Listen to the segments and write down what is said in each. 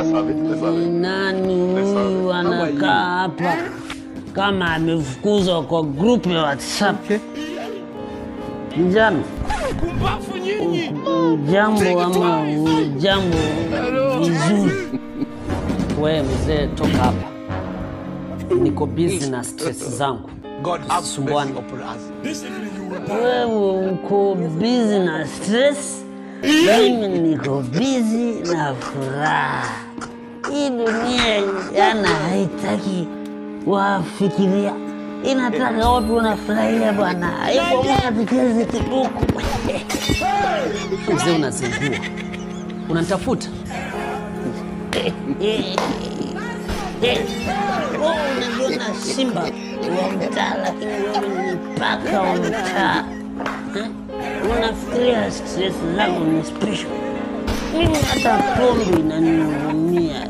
Nani huyu anakaa hapa kama amefukuzwa kwa group ya WhatsApp? Kijana, jambo ama jambo vizuri? Wewe mzee, toka hapa, niko busy na stress zangu. Sumbuani. Wewe uko busy na stress, mimi niko busy na furaha. Hii dunia yana haitaki wafikiria, inataka watu wanafurahia bwana. Haiko mwana tukizi kidogo. Mzee unazingua, unanitafuta? Unajiona simba wa mtaa, lakini wewe ni paka wa mtaa. Unafikiria stress zako ni special. Mimi hata pombe inaniumia.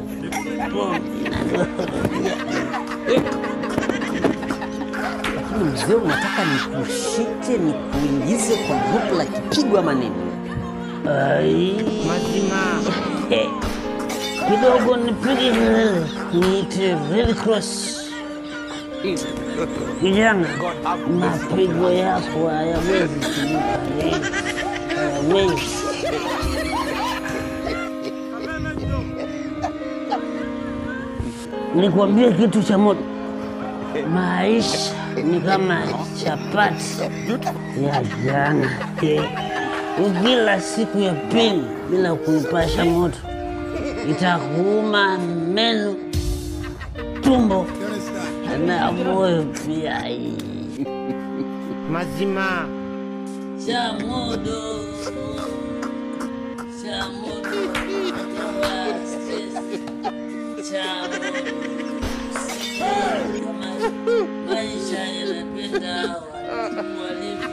Lakini mzee unataka nikushike nikuingize kwa grupu la kipigwa maneno? Mazima. Kidogo nipige niite Red Cross. Kijana, mapigo yako hayawezi kunipa. Hayawezi. Nikwambie kitu cha moto. Maisha ni kama chapati ya jana. Ukila siku ya pili bila kuipasha moto, itakuuma meno, tumbo na moyo pia. Mazima. Cha moto. Cha moto. Maisha yanapenda walimu.